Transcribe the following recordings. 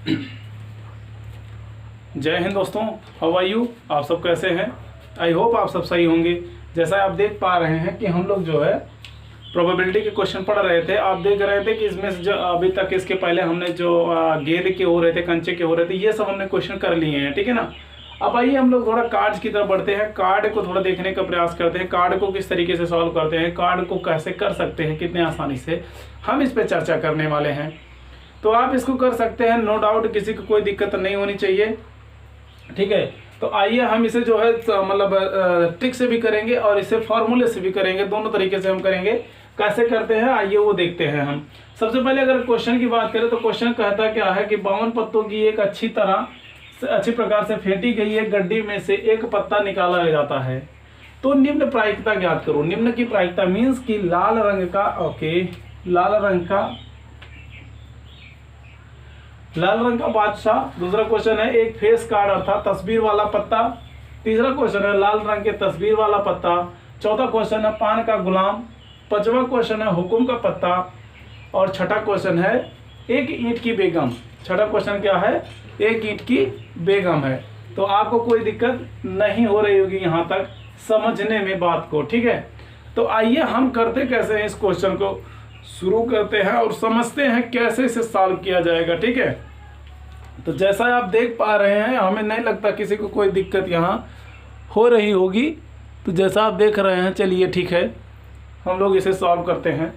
जय हिंद दोस्तों, how are you. आप सब कैसे हैं? आई होप आप सब सही होंगे। जैसा आप देख पा रहे हैं कि हम लोग जो है प्रोबेबिलिटी के क्वेश्चन पढ़ रहे थे। आप देख रहे थे कि इसमें से जो अभी तक इसके पहले हमने जो गेंद के हो रहे थे, कंचे के हो रहे थे, ये सब हमने क्वेश्चन कर लिए हैं, ठीक है ना। अब आइए हम लोग थोड़ा कार्ड्स की तरफ बढ़ते हैं, कार्ड को थोड़ा देखने का प्रयास करते हैं, कार्ड को किस तरीके से सॉल्व करते हैं, कार्ड को कैसे कर सकते हैं कितने आसानी से, हम इस पर चर्चा करने वाले हैं। तो आप इसको कर सकते हैं, नो डाउट, किसी को कोई दिक्कत नहीं होनी चाहिए, ठीक है। तो आइए हम इसे जो है मतलब ट्रिक से भी करेंगे और इसे फॉर्मूले से भी करेंगे, दोनों तरीके से हम करेंगे। कैसे करते हैं आइए वो देखते हैं हम। सबसे पहले अगर क्वेश्चन की बात करें तो क्वेश्चन कहता क्या है कि 52 पत्तों की एक अच्छी प्रकार से फेंटी गई एक गड्डी में से एक पत्ता निकाला जाता है, तो निम्न प्रायिकता ज्ञात करो। निम्न की प्रायिकता मीन्स कि लाल रंग का बादशाह। दूसरा क्वेश्चन है एक फेस कार्ड अर्थात तस्वीर वाला पत्ता। तीसरा क्वेश्चन है लाल रंग के तस्वीर वाला पत्ता। चौथा क्वेश्चन है पान का गुलाम। पांचवा क्वेश्चन है हुकुम का पत्ता। और छठा क्वेश्चन है एक ईंट की बेगम। छठा क्वेश्चन क्या है? एक ईंट की बेगम है। तो आपको कोई दिक्कत नहीं हो रही होगी यहाँ तक समझने में बात को, ठीक है। तो आइए हम करते कैसे हैं, इस क्वेश्चन को शुरू करते हैं और समझते हैं कैसे इसे सॉल्व किया जाएगा, ठीक है। तो जैसा आप देख पा रहे हैं, हमें नहीं लगता किसी को कोई दिक्कत यहाँ हो रही होगी। तो जैसा आप देख रहे हैं, चलिए ठीक है, हम लोग इसे सॉल्व करते हैं,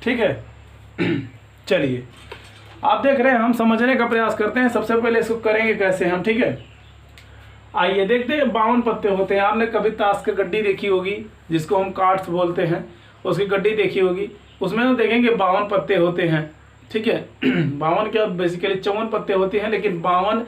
ठीक है। चलिए आप देख रहे हैं, हम समझने का प्रयास करते हैं। सबसे पहले इसको करेंगे कैसे हम, ठीक है। आइए देखते हैं। 52 पत्ते होते हैं। आपने कभी ताश की गड्डी देखी होगी, जिसको हम कार्ड्स बोलते हैं, उसकी गड्डी देखी होगी। उसमें हम देखेंगे 52 पत्ते होते हैं, ठीक है। 52 क्या, बेसिकली 54 पत्ते होते हैं, लेकिन 52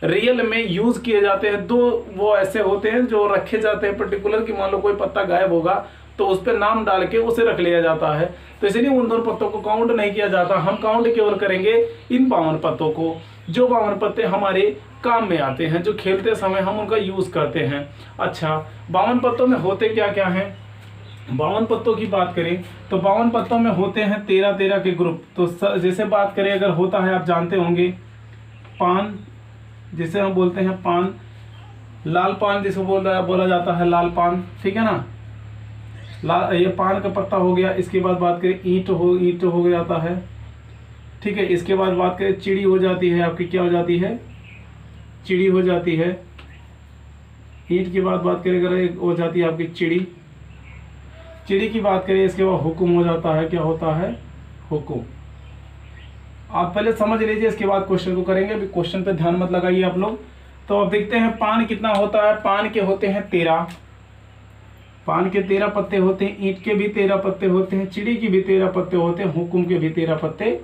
रियल में यूज़ किए जाते हैं। दो वो ऐसे होते हैं जो रखे जाते हैं पर्टिकुलर, कि मान लो कोई पत्ता गायब होगा तो उस पर नाम डाल के उसे रख लिया जाता है। तो इसलिए उन दोनों पत्तों को काउंट नहीं किया जाता। हम काउंट केवल करेंगे इन 52 पत्तों को, जो 52 पत्ते हमारे काम में आते हैं, जो खेलते समय हम उनका यूज़ करते हैं। अच्छा, 52 पत्तों में होते क्या क्या हैं? 52 पत्तों की बात करें तो 52 पत्तों में होते हैं 13 के ग्रुप। तो जैसे बात करें, अगर होता है, आप जानते होंगे, पान, जिसे हम बोलते हैं पान, लाल पान जिसको बोला जाता है लाल पान, ठीक है ना। ये पान का पत्ता हो गया। इसके बाद बात करें ईंट हो जाता है, ठीक है। इसके बाद बात करें चिड़ी हो जाती है आपकी, क्या हो जाती है? चिड़ी हो जाती है। ईंट की बात करें अगर, एक हो जाती है आपकी चिड़ी की बात करें। इसके बाद हुकुम हो जाता है, क्या होता है? हुकुम। आप पहले समझ लीजिए, इसके बाद क्वेश्चन को करेंगे। अभी क्वेश्चन पे ध्यान मत लगाइए आप लोग। तो अब देखते हैं पान कितना होता है। पान के होते हैं 13। पान के 13 पत्ते होते हैं। ईंट के भी 13 पत्ते होते हैं। चिड़ी की भी 13 पत्ते होते हैं। हुकुम के भी 13 पत्ते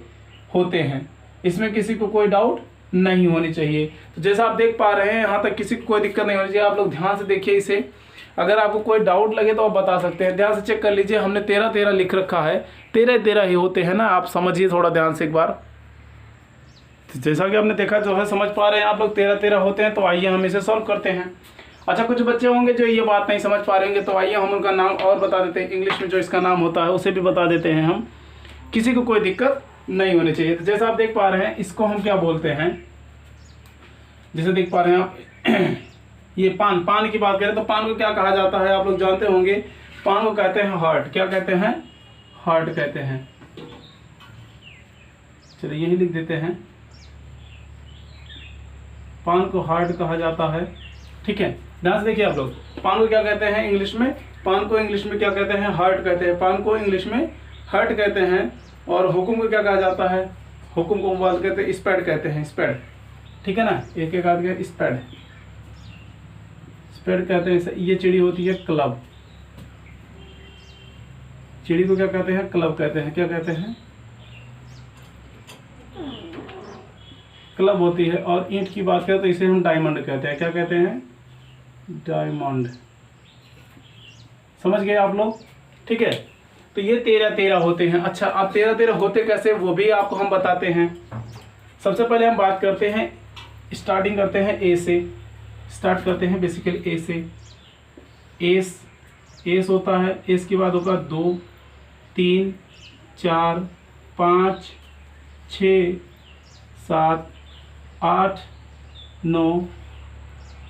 होते हैं। इसमें किसी को कोई डाउट नहीं होनी चाहिए। तो जैसा आप देख पा रहे हैं, यहाँ तक किसी को कोई दिक्कत नहीं होनी चाहिए। आप लोग ध्यान से देखिए इसे। अगर आपको कोई डाउट लगे तो आप बता सकते हैं। ध्यान से चेक कर लीजिए, हमने 13 लिख रखा है। 13 ही होते हैं ना। आप समझिए थोड़ा ध्यान से एक बार। तो जैसा कि आपने देखा, जो है समझ पा रहे हैं आप लोग, 13 होते हैं। तो आइए हम इसे सॉल्व करते हैं। अच्छा, कुछ बच्चे होंगे जो ये बात नहीं समझ पा रहे होंगे, तो आइए हम उनका नाम और बता देते हैं। इंग्लिश में जो इसका नाम होता है उसे भी बता देते हैं हम। किसी को कोई दिक्कत नहीं होनी चाहिए। तो जैसा आप देख पा रहे हैं, इसको हम क्या बोलते हैं? जैसे देख पा रहे हैं आप, ये पान की बात करें तो पान को क्या कहा जाता है? आप लोग जानते होंगे, पान को कहते हैं हार्ट। क्या कहते हैं? हार्ट कहते हैं। चलिए यही लिख देते हैं, पान को हार्ट कहा जाता है, ठीक है। ध्यान से देखिए आप लोग, पान को क्या कहते हैं इंग्लिश में? पान को इंग्लिश में क्या कहते हैं? हार्ट कहते हैं। पान को इंग्लिश में हार्ट कहते हैं। और हुकुम को क्या कहा जाता है? हुकुम को बात कहते हैं स्पैड कहते हैं, स्पैड, ठीक है ना। एक आदमी स्पैड कहते हैं। ये चिड़ी होती है क्लब। चिड़ी को क्या कहते हैं? क्लब कहते हैं। क्या कहते हैं? क्लब होती है। और ईंट की बात करें तो इसे हम डायमंड कहते हैं। क्या कहते हैं? डायमंड। समझ गए आप लोग, ठीक है। तो ये 13 होते हैं। अच्छा, अब 13 होते कैसे, वो भी आपको हम बताते हैं। सबसे पहले हम बात करते हैं, स्टार्टिंग करते हैं ए से। स्टार्ट करते हैं बेसिकली ए से। एस होता है। एस के बाद होगा 2, 3, 4, 5, 6, 7, 8, 9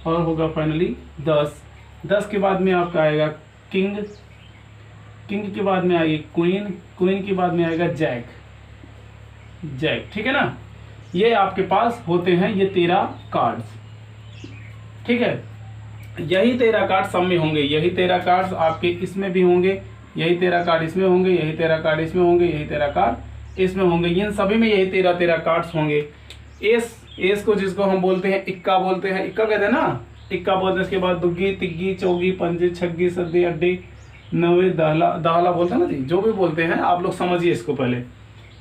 और होगा फाइनली 10। 10 के बाद में आपका आएगा किंग, किंग के बाद में आएगी क्वीन, क्वीन के बाद में आएगा जैक, जैक। ठीक है ना, ये आपके पास होते हैं ये 13 कार्ड्स। ठीक है, यही 13 कार्ड सब में होंगे, यही 13 कार्ड्स आपके इसमें भी होंगे, यही 13 कार्ड इसमें होंगे, यही 13 कार्ड इसमें होंगे, यही 13 कार्ड इसमें होंगे, इन सभी में यही 13 कार्ड्स होंगे। एस को जिसको हम बोलते हैं इक्का बोलते हैं, इक्का कहते हैं ना, इक्का बोलते हैं। इसके बाद दुग्गी, तिग्गी, चौगी, पंजे, छग्गी, सद्दी, अड्डी, नवे, दहला बोलते हैं ना जी, जो भी बोलते हैं आप लोग समझिए इसको। पहले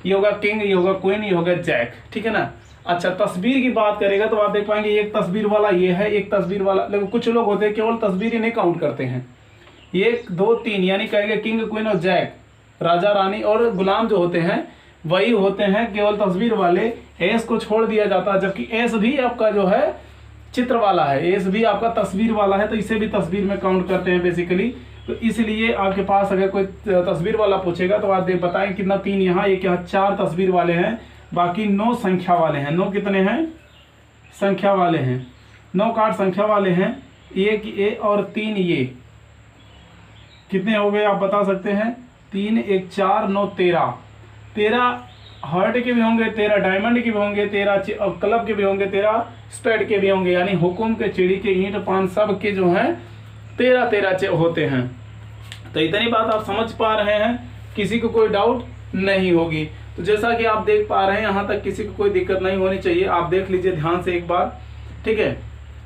ये होगा किंग, ये होगा क्वीन, ये होगा जैक। ठीक है ना। अच्छा, तस्वीर की बात करेगा तो आप देख पाएंगे एक तस्वीर वाला ये है, एक तस्वीर वाला, लेकिन कुछ लोग होते हैं केवल तस्वीर ही नहीं काउंट करते हैं। 1, 2, 3 यानी कहेंगे किंग, क्वीन और जैक, राजा, रानी और गुलाम जो होते हैं वही होते हैं केवल तस्वीर वाले। एस को छोड़ दिया जाता है, जबकि एस भी आपका जो है चित्र वाला है, एस भी आपका तस्वीर वाला है, तो इसे भी तस्वीर में काउंट करते हैं बेसिकली। तो इसलिए आपके पास अगर कोई तस्वीर वाला पूछेगा तो आप बताएं कितना, 3 यहाँ, एक यहाँ, 4 तस्वीर वाले हैं, बाकी 9 संख्या वाले हैं। 9 कितने हैं? संख्या वाले हैं। 9 कार्ड संख्या वाले हैं, 1 ये और 3 ये। कितने हो गए आप बता सकते हैं? 3, 1, 4, 9, 13। 13 हार्ट के भी होंगे, 13 डायमंड के भी होंगे, 13 क्लब के भी होंगे, 13 स्पेड के भी होंगे, यानी हुकुम के, चिड़ी के, ईंट, पान सब के जो हैं 13 होते हैं। तो इतनी बात आप समझ पा रहे हैं, किसी को कोई डाउट नहीं होगी। तो जैसा कि आप देख पा रहे हैं यहाँ तक किसी को कोई दिक्कत नहीं होनी चाहिए। आप देख लीजिए ध्यान से एक बार, ठीक है।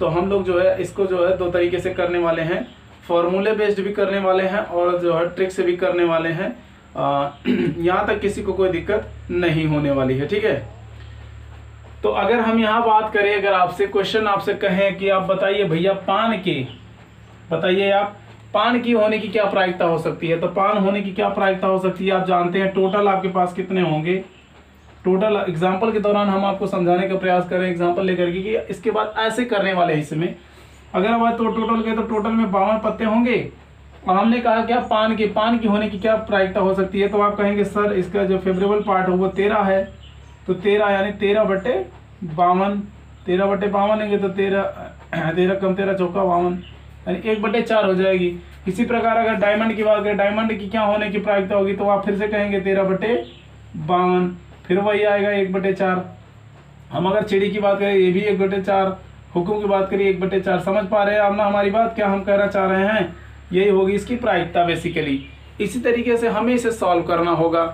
तो हम लोग जो है इसको जो है 2 तरीके से करने वाले हैं, फॉर्मूले बेस्ड भी करने वाले हैं और जो है ट्रिक से भी करने वाले हैं। यहाँ तक किसी को कोई दिक्कत नहीं होने वाली है, ठीक है। तो अगर हम यहाँ बात करें, अगर आपसे क्वेश्चन आपसे कहें कि आप बताइए भैया पान की, बताइए आप पान की होने की क्या प्रायिकता हो सकती है, तो पान होने की क्या प्रायिकता हो सकती है आप जानते हैं। टोटल आपके पास कितने होंगे, टोटल एग्जाम्पल के दौरान हम आपको समझाने का प्रयास करें एग्जाम्पल लेकर के कि इसके बाद ऐसे करने वाले हिस्से में अगर हम तो टोटल के, तो टोटल में 52 पत्ते होंगे। और हमने कहा क्या पान की होने की क्या प्रायिकता हो सकती है, तो आप कहेंगे सर इसका जो फेवरेबल पार्ट हो वो 13 है, तो 13 यानी 13/52, 13/52 लेंगे तो 13 कम 13 चौका 52 यानी 1/4 हो जाएगी। इसी प्रकार अगर डायमंड की बात करें, डायमंड की क्या होने की प्रायिकता होगी, तो आप फिर से कहेंगे 13/52, फिर वही आएगा 1/4। हम अगर चिड़ी की बात करें, ये भी 1/4, हुकुम की बात करिए 1/4। समझ पा रहे हैं आप ना हमारी बात, क्या हम कहना चाह रहे हैं, यही होगी इसकी प्रायिकता बेसिकली। इसी तरीके से हमें इसे सॉल्व करना होगा।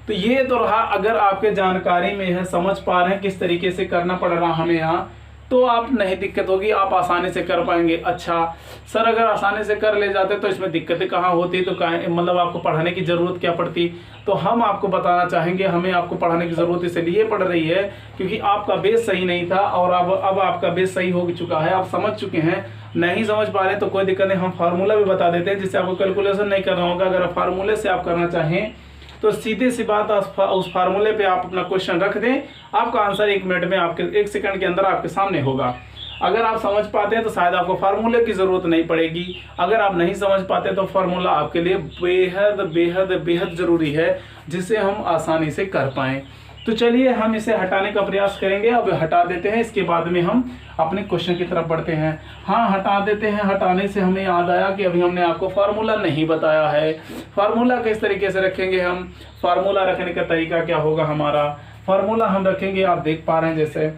तो ये तो रहा, अगर आपके जानकारी में है, समझ पा रहे हैं किस तरीके से करना पड़ रहा हमें यहाँ, तो आप नहीं दिक्कत होगी, आप आसानी से कर पाएंगे। अच्छा सर अगर आसानी से कर ले जाते तो इसमें दिक्कतें कहाँ होती, तो मतलब आपको पढ़ाने की ज़रूरत क्या पड़ती। तो हम आपको बताना चाहेंगे, हमें आपको पढ़ाने की ज़रूरत इसलिए पड़ रही है क्योंकि आपका बेस सही नहीं था और अब आपका बेस सही हो चुका है, आप समझ चुके हैं। नहीं समझ पा रहे तो कोई दिक्कत नहीं, हम फार्मूला भी बता देते हैं जिससे आपको कैलकुलेशन नहीं करना होगा। अगर फार्मूले से आप करना चाहें तो सीधे सी बात, उस फार्मूले पे आप अपना क्वेश्चन रख दें, आपका आंसर 1 मिनट में, आपके 1 सेकंड के अंदर आपके सामने होगा। अगर आप समझ पाते हैं तो शायद आपको फार्मूले की ज़रूरत नहीं पड़ेगी। अगर आप नहीं समझ पाते तो फार्मूला आपके लिए बेहद बेहद बेहद ज़रूरी है, जिससे हम आसानी से कर पाएँ। तो चलिए हम इसे हटाने का प्रयास करेंगे। अब हटा देते हैं, इसके बाद में हम अपने क्वेश्चन की तरफ बढ़ते हैं। हाँ हटा देते हैं। हटाने से हमें याद आया कि अभी हमने आपको फार्मूला नहीं बताया है। फार्मूला किस तरीके से रखेंगे हम, फार्मूला रखने का तरीका क्या होगा हमारा। फार्मूला हम रखेंगे, आप देख पा रहे हैं जैसे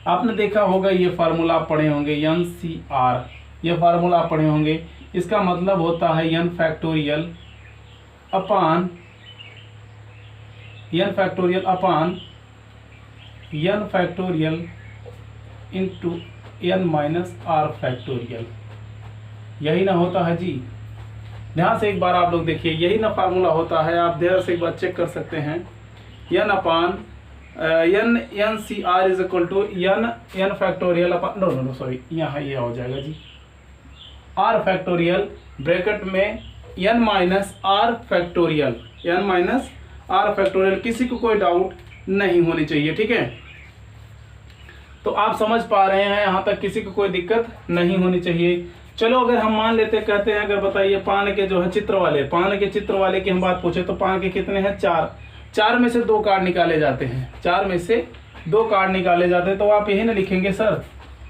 आपने देखा होगा, ये फार्मूला आप पढ़े होंगे NCR, ये फार्मूला आप पढ़े होंगे। इसका मतलब होता है n फैक्टोरियल अपान n factorial into n minus r factorial. यही ना होता है जी। ध्यान से एक बार आप लोग देखिए, यही ना फार्मूला होता है। आप ध्यान से एक बार चेक कर सकते हैं। n upon NCR is equal to n factorial upon no sorry, यहाँ ये हो जाएगा जी r फैक्टोरियल ब्रैकेट में n minus r factorial, n minus r factorial. किसी को कोई डाउट नहीं होनी चाहिए, ठीक है। तो आप समझ पा रहे हैं, यहाँ तक किसी को कोई दिक्कत नहीं होनी चाहिए। चलो अगर हम मान लेते कहते हैं, अगर बताइए पान के जो है चित्र वाले, पान के चित्र वाले की हम बात पूछे तो पान के कितने हैं 4 में से 2 कार्ड निकाले जाते हैं, 4 में से 2 कार्ड निकाले जाते हैं, तो आप यही ना लिखेंगे सर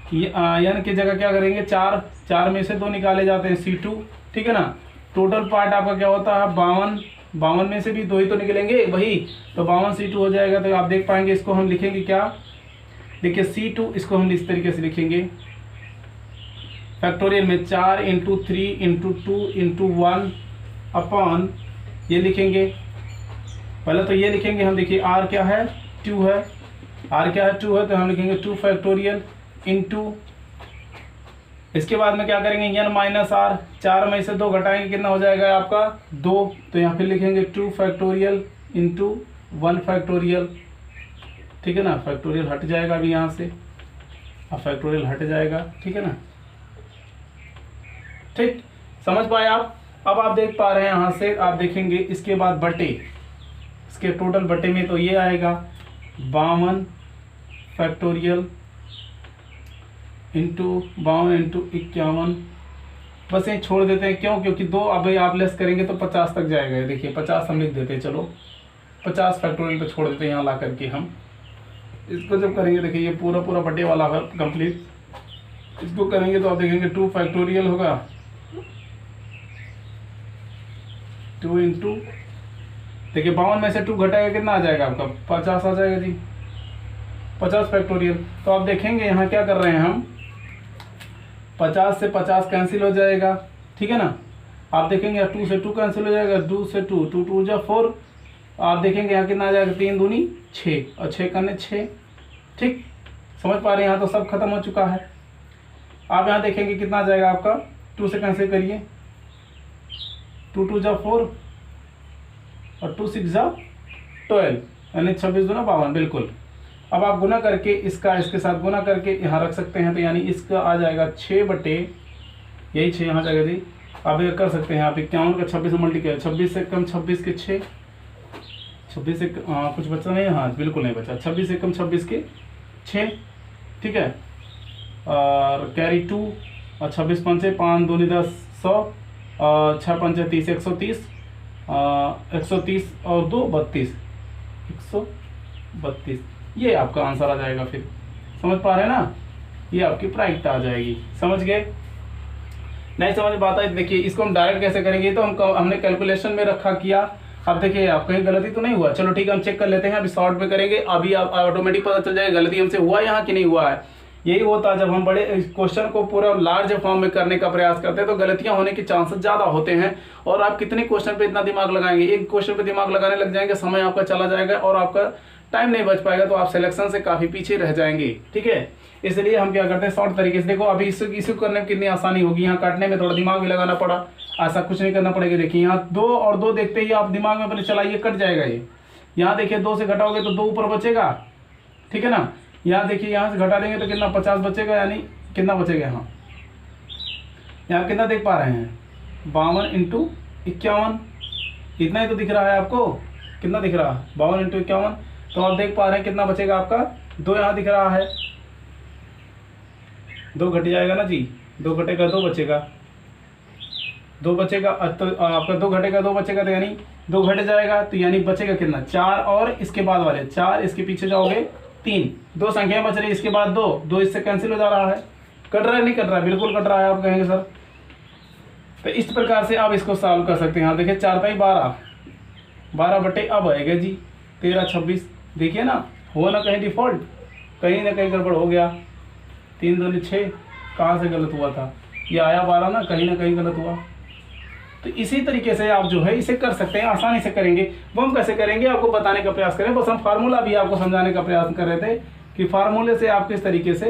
n की जगह क्या करेंगे 4, 4 में से 2 निकाले जाते हैं C2, ठीक है ना। टोटल पार्ट आपका क्या होता है 52, 52 में से भी 2 ही तो निकलेंगे वही, तो 52 C2 हो जाएगा। तो आप देख पाएंगे इसको हम लिखेंगे क्या, देखिए C2 इसको हम इस तरीके से लिखेंगे फैक्टोरियल में 4 × 3 × 2 × 1 अपॉन ये लिखेंगे। पहले तो ये लिखेंगे हम, देखिए r क्या है 2 है, r क्या है 2 है, तो हम लिखेंगे 2 फैक्टोरियल इंटू, इसके बाद में क्या करेंगे n माइनस आर, 4 में से 2 घटाएंगे कितना हो जाएगा आपका 2, तो यहाँ पे लिखेंगे 2 फैक्टोरियल इंटू 1 फैक्टोरियल, ठीक है ना। फैक्टोरियल हट जाएगा अभी यहाँ से, अब फैक्टोरियल हट जाएगा, ठीक है ना। ठीक, समझ पाए आप। अब आप देख पा रहे हैं यहाँ से, आप देखेंगे इसके बाद बटे, इसके टोटल बटे में तो ये आएगा 52 फैक्टोरियल इंटू 52 इंटू 51, बस ये छोड़ देते हैं, क्यों, क्योंकि 2 अब आप लेस करेंगे तो 50 तक जाएगा। देखिए 50 हम लिख देते हैं, चलो 50 फैक्टोरियल पे छोड़ देते हैं यहाँ ला करके हम। इसको जब करेंगे देखिए ये पूरा पूरा बटे वाला है कंप्लीट, इसको करेंगे तो आप देखेंगे 2 फैक्टोरियल होगा 2 इंटू, देखिए 52 में से 2 घटाएगा कितना आ जाएगा आपका 50 आ जाएगा जी, 50 फैक्टोरियल। तो आप देखेंगे यहाँ क्या कर रहे हैं हम, 50 से 50 कैंसिल हो जाएगा, ठीक है ना। आप देखेंगे 2 से 2 कैंसिल हो जाएगा, 2 से 2, 2 2 जा 4, आप देखेंगे यहाँ कितना आ जाएगा 3 दूनी 6 और 6 करने 6, ठीक, समझ पा रहे हैं। यहाँ तो सब खत्म हो चुका है। आप यहाँ देखेंगे कितना आ जाएगा आपका, 2 से कैंसिल करिए, 2 2 जा 4 और 2 6 जा 12, यानी 26 दूना 52, बिल्कुल। अब आप गुना करके इसका इसके साथ गुना करके यहाँ रख सकते हैं, तो यानी इसका आ जाएगा 6 बटे, यही 6 यहाँ जाएगा जी। आप ये कर सकते हैं, आप 51 का 26 से मल्टीप्लाई, 26 से कम 26 के 6, 26 से कुछ बचा नहीं, हाँ बिल्कुल नहीं बचा, 26 से कम 26 के 6, ठीक है। और कैरी 2 और 26 पंचे 5 दूनी 10 100 और 6 पंचे 30 130, 130 और 2 32, 132, ये आपका आंसर आ जाएगा। फिर समझ पा रहे हैं ना, ये आपकी प्राइट आ जाएगी। समझ गए, नहीं समझ पाता है देखिए इसको हम डायरेक्ट कैसे करेंगे, तो हमने कैलकुलेशन में रखा किया। अब देखिए आप कहीं गलती तो नहीं हुआ, चलो ठीक है हम चेक कर लेते हैं, अभी शॉर्ट में करेंगे, अभी आप ऑटोमेटिक पता चल जाएगा गलती हमसे हुआ यहाँ कि नहीं हुआ है। यही होता है जब हम बड़े क्वेश्चन को पूरा लार्ज फॉर्म में करने का प्रयास करते हैं तो गलतियां होने के चांसेस ज़्यादा होते हैं। और आप कितने क्वेश्चन पे इतना दिमाग लगाएंगे, एक क्वेश्चन पे दिमाग लगाने लग जाएंगे, समय आपका चला जाएगा और आपका टाइम नहीं बच पाएगा, तो आप सिलेक्शन से काफ़ी पीछे रह जाएंगे, ठीक है। इसलिए हम क्या करते हैं शॉर्ट तरीके से, देखो अभी इशू करने में कितनी आसानी होगी, यहाँ काटने में थोड़ा दिमाग भी लगाना पड़ा, ऐसा कुछ नहीं करना पड़ेगा। देखिए यहाँ 2 और 2 देखते ही आप दिमाग में अपने चलाइए, कट जाएगा ये। यहाँ देखिए 2 से घटाओगे तो 2 ऊपर बचेगा, ठीक है ना। यहाँ देखिए यहाँ से घटा देंगे तो कितना 50 बचेगा, यानी कितना बचेगा यहाँ कितना देख पा रहे हैं 52 इंटू 51, इतना ही तो दिख रहा है आपको, कितना दिख रहा है 52 इंटू 51, तो आप देख पा रहे हैं कितना बचेगा आपका 2 यहाँ दिख रहा है, 2 घट जाएगा ना जी, 2 घटेगा 2 बचेगा, 2 बचेगा तो आपका 2 घटेगा 2 बचेगा, तो यानी 2 घट जाएगा, तो यानी बचेगा कितना 4, और इसके बाद वाले 4, इसके पीछे जाओगे 3, 2 संख्या बच रही, इसके बाद 2 इससे कैंसिल हो जा रहा है। कट रहा है नहीं कट रहा है, बिल्कुल कट रहा है, आप कहेंगे सर। तो इस प्रकार से आप इसको सॉल्व कर सकते हैं। यहाँ देखिए 4 ताई 12, 12 बटे अब आएगा जी 13 26, देखिए ना हुआ ना कहीं डिफॉल्ट, कहीं ना कहीं गड़बड़ हो गया, 3 दूनी 6, कहाँ से गलत हुआ था, ये आया 12 ना कहीं गलत हुआ। तो इसी तरीके से आप जो है इसे कर सकते हैं, आसानी से करेंगे। वो हम कैसे करेंगे आपको बताने का प्रयास करें, बस हम फार्मूला भी आपको समझाने का प्रयास कर रहे थे कि फार्मूले से आप किस तरीके से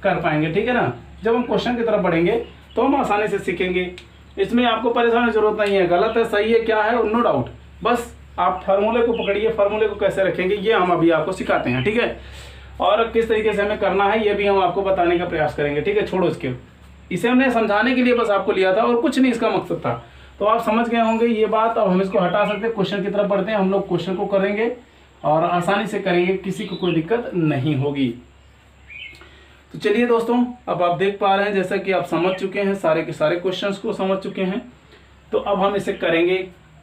कर पाएंगे, ठीक है ना। जब हम क्वेश्चन की तरफ बढ़ेंगे तो हम आसानी से सीखेंगे, इसमें आपको परेशान की जरूरत नहीं है, गलत है सही है क्या है नो डाउट, बस आप फार्मूले को पकड़िए, फार्मूले को कैसे रखेंगे ये हम अभी आपको सिखाते हैं, ठीक है। और किस तरीके से हमें करना है ये भी हम आपको बताने का प्रयास करेंगे, ठीक है। छोड़ो इसके, इसे हमने समझाने के लिए बस आपको लिया था और कुछ नहीं इसका मकसद था, तो आप समझ गए होंगे ये बात। अब हम इसको हटा सकते हैं, क्वेश्चन की तरफ बढ़ते हैं, हम लोग क्वेश्चन को करेंगे और आसानी से करेंगे, किसी को कोई दिक्कत नहीं होगी। तो चलिए दोस्तों, अब आप देख पा रहे हैं जैसा कि आप समझ चुके हैं, सारे के सारे क्वेश्चंस को समझ चुके हैं, तो अब हम इसे करेंगे,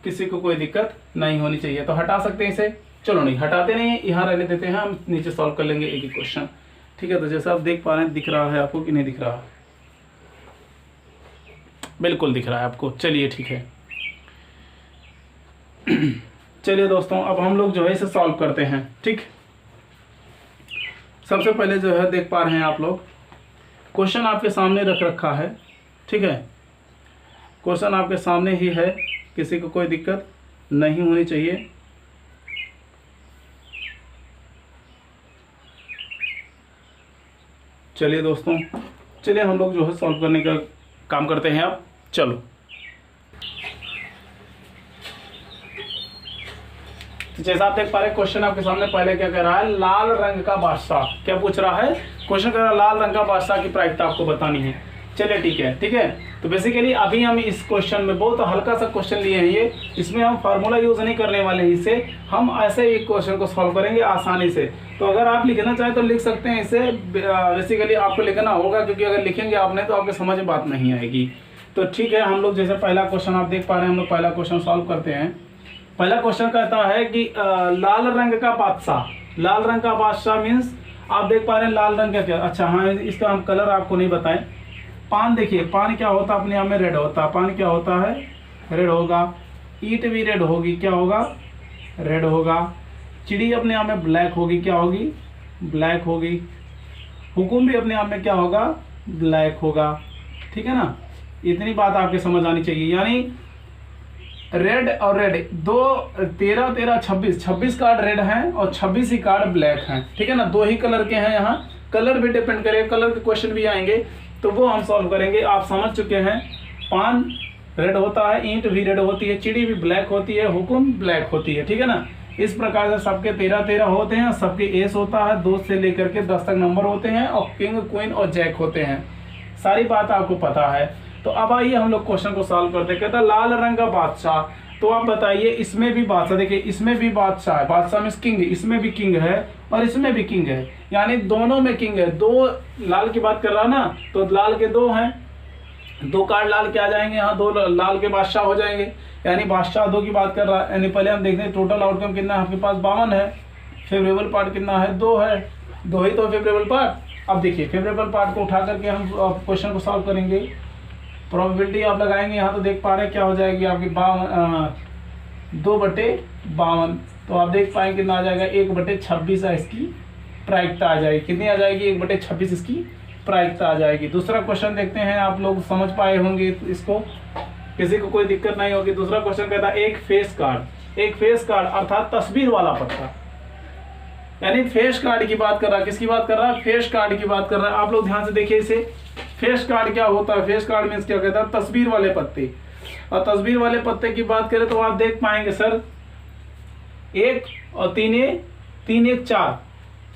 किसी को कोई दिक्कत नहीं होनी चाहिए। तो हटा सकते हैं इसे, चलो नहीं हटाते नहीं, यहाँ रहने देते हैं, हम नीचे सॉल्व कर लेंगे एक एक क्वेश्चन। ठीक है, तो जैसा आप देख पा रहे हैं, दिख रहा है आपको कि नहीं दिख रहा? बिल्कुल दिख रहा है आपको। चलिए ठीक है। चलिए दोस्तों, अब हम लोग जो है इसे सॉल्व करते हैं। ठीक, सबसे पहले जो है देख पा रहे हैं आप लोग, क्वेश्चन आपके सामने रख रखा है। ठीक है, क्वेश्चन आपके सामने ही है, किसी को कोई दिक्कत नहीं होनी चाहिए। चलिए दोस्तों, चलिए हम लोग जो है सॉल्व करने का काम करते हैं अब। चलो, तो जैसा आप देख पा रहे हैं, क्वेश्चन आपके सामने पहले क्या कह रहा है, लाल रंग का बादशाह। क्या पूछ रहा है? क्वेश्चन कह रहा है लाल रंग का बादशाह की प्रायिकता आपको बतानी है। चलिए ठीक है, ठीक है। तो बेसिकली अभी हम इस क्वेश्चन में बहुत हल्का सा क्वेश्चन लिए हैं ये, इसमें हम फार्मूला यूज नहीं करने वाले हैं इसे, हम ऐसे ही क्वेश्चन को सॉल्व करेंगे आसानी से। तो अगर आप लिखना चाहें तो लिख सकते हैं इसे, बेसिकली आपको लिखना होगा, क्योंकि अगर लिखेंगे आपने तो आपके समझ में बात नहीं आएगी। तो ठीक है, हम लोग जैसे पहला क्वेश्चन आप देख पा रहे हैं, हम लोग पहला क्वेश्चन सॉल्व करते हैं। पहला क्वेश्चन कहता है कि लाल रंग का बादशाह। लाल रंग का बादशाह मीन्स आप देख पा रहे हैं लाल रंग का क्या, अच्छा हाँ, इसका हम कलर आपको नहीं बताएं। पान देखिए, पान क्या होता है अपने आप में, रेड होता है। पान क्या होता है? रेड होगा। ईंट भी रेड होगी, क्या होगा? रेड होगा। चिड़ी अपने आप में ब्लैक होगी, क्या होगी? ब्लैक होगी। हुकुम भी अपने आप में क्या होगा? ब्लैक होगा। ठीक है ना, इतनी बात आपके समझ आनी चाहिए। यानी रेड और रेड दो, 13 13 26 26 कार्ड रेड हैं और 26 ही कार्ड ब्लैक हैं। ठीक है ना, दो ही कलर के हैं। यहाँ कलर भी डिपेंड करेगा, कलर के क्वेश्चन भी आएंगे तो वो हम सॉल्व करेंगे। आप समझ चुके हैं, पान रेड होता है, ईंट भी रेड होती है, चिड़ी भी ब्लैक होती है, हुकुम ब्लैक होती है। ठीक है ना, इस प्रकार से सबके 13 13 होते हैं, सबके एस होता है, 2 से लेकर के 10 तक नंबर होते हैं और किंग क्वीन और जैक होते हैं। सारी बात आपको पता है। तो अब आइए हम लोग क्वेश्चन को सॉल्व करते हैं। कहता है लाल रंग का बादशाह। तो आप बताइए, इसमें भी बादशाह, देखिए इसमें भी बादशाह है, बादशाह मींस किंग, इसमें भी किंग है और इसमें भी किंग है, यानी दोनों में किंग है। दो लाल की बात कर रहा ना, तो लाल के दो हैं, 2 कार्ड लाल के आ जाएंगे, यहाँ 2 लाल के बादशाह हो जाएंगे, यानी बादशाह 2 की बात कर रहा है। यानी पहले हम देखते हैं टोटल आउटकम कितना है, आपके पास 52 है, फेवरेबल पार्ट कितना है? 2 है, 2 ही तो फेवरेबल पार्ट। अब देखिए फेवरेबल पार्ट को उठा करके हम क्वेश्चन को सॉल्व करेंगे। प्रोबेबिलिटी आप लगाएंगे यहाँ, तो देख पा रहे हैं क्या हो जाएगी आपकी 2/52। तो आप देख पाएंगे कितना आ जाएगा, 1/26 है इसकी प्रायिकता आ जाएगी। कितनी आ जाएगी? 1/26 इसकी प्रायिकता आ जाएगी। दूसरा क्वेश्चन देखते हैं, आप लोग समझ पाए होंगे इसको, किसी को कोई दिक्कत नहीं होगी। दूसरा क्वेश्चन कहता है एक फेस कार्ड। एक फेस कार्ड अर्थात तस्वीर वाला पत्ता, यानी फेस कार्ड की बात कर रहा है। किसकी बात कर रहा है? फेस कार्ड की बात कर रहा है। आप लोग ध्यान से देखिए इसे, फेस कार्ड क्या होता है? फेस कार्ड मीन्स क्या कहता है? तस्वीर वाले पत्ते। और तस्वीर वाले पत्ते की बात करें तो आप देख पाएंगे सर, 1 और 3 1 4,